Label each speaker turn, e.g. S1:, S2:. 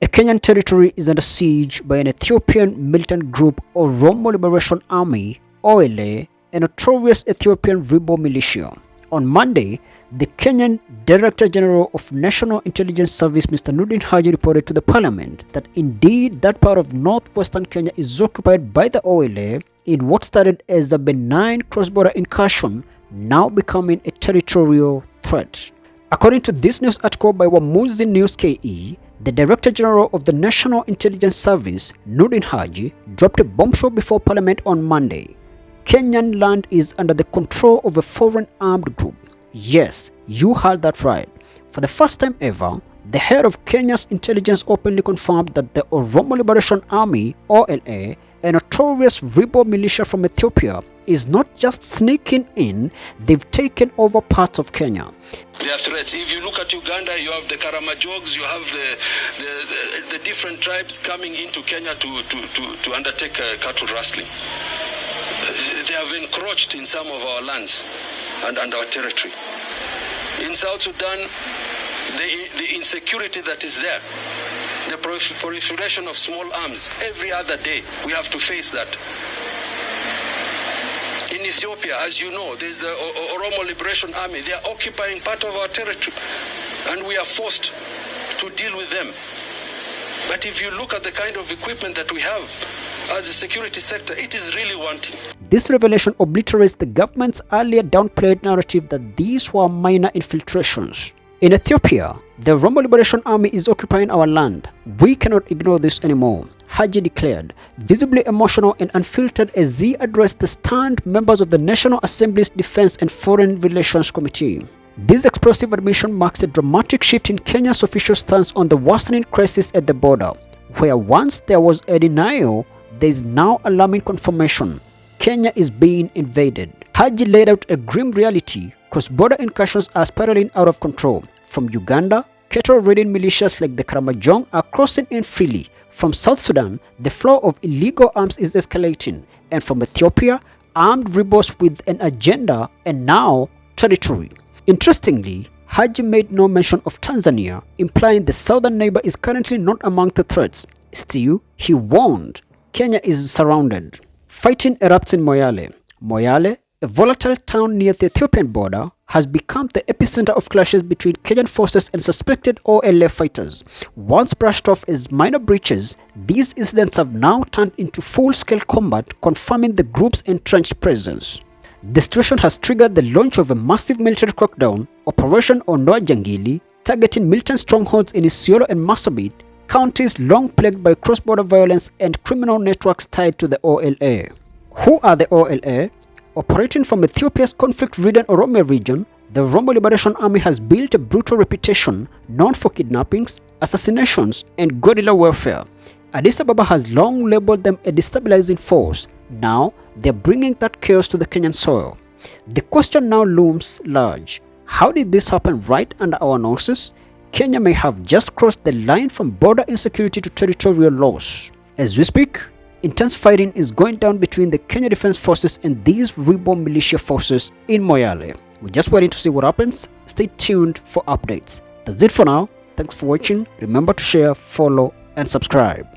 S1: Kenyan territory is under siege by an Ethiopian militant group, Oromo Liberation Army (OLA), a notorious Ethiopian rebel militia. On Monday, the Kenyan Director General of National Intelligence Service, Mr. Nurdin Haji, reported to the parliament that indeed that part of northwestern Kenya is occupied by the OLA in what started as a benign cross-border incursion, now becoming a territorial threat. According to this news article by Wamuzi News KE, the Director General of the National Intelligence Service, Nurdin Haji, dropped a bombshell before Parliament on Monday. Kenyan land is under the control of a foreign armed group. Yes, you heard that right. For the first time ever, the head of Kenya's intelligence openly confirmed that the Oromo Liberation Army (OLA), a notorious rebel militia from Ethiopia, is not just sneaking in, they've taken over parts of Kenya.
S2: There are threats. If you look at Uganda, you have the Karamajogs, you have the different tribes coming into Kenya to undertake cattle rustling. They have encroached in some of our lands and our territory. In South Sudan, the insecurity that is there, the proliferation of small arms, every other day we have to face that. In Ethiopia, as you know, there's the Oromo Liberation Army. They are occupying part of our territory, and we are forced to deal with them. But if you look at the kind of equipment that we have as a security sector, it is really wanting.
S1: This revelation obliterates the government's earlier downplayed narrative that these were minor infiltrations. In Ethiopia, the Oromo Liberation Army is occupying our land. We cannot ignore this anymore, Haji declared, visibly emotional and unfiltered as he addressed the stunned members of the National Assembly's Defense and Foreign Relations Committee. This explosive admission marks a dramatic shift in Kenya's official stance on the worsening crisis at the border, where once there was a denial, there is now alarming confirmation. Kenya is being invaded. Haji laid out a grim reality. Cross-border incursions are spiraling out of control. From Uganda, cattle-raiding militias like the Karamojong are crossing in freely. From South Sudan, the flow of illegal arms is escalating. And from Ethiopia, armed rebels with an agenda and now territory. Interestingly, Haji made no mention of Tanzania, implying the southern neighbor is currently not among the threats. Still, he warned, Kenya is surrounded. Fighting erupts in Moyale. Moyale, a volatile town near the Ethiopian border, has become the epicenter of clashes between Kenyan forces and suspected OLA fighters. Once brushed off as minor breaches, these incidents have now turned into full-scale combat, confirming the group's entrenched presence. The situation has triggered the launch of a massive military crackdown, Operation Ondoa Jangili, targeting militant strongholds in Isiolo and Marsabit, counties long plagued by cross-border violence and criminal networks tied to the OLA. Who are the OLA? Operating from Ethiopia's conflict-ridden Oromo region, the Oromo Liberation Army has built a brutal reputation known for kidnappings, assassinations, and guerrilla warfare. Addis Ababa has long labeled them a destabilizing force. Now, they're bringing that chaos to the Kenyan soil. The question now looms large. How did this happen right under our noses? Kenya may have just crossed the line from border insecurity to territorial loss. As we speak, intense fighting is going down between the Kenya Defense Forces and these rebel militia forces in Moyale. We're just waiting to see what happens. Stay tuned for updates. That's it for now. Thanks for watching. Remember to share, follow, and subscribe.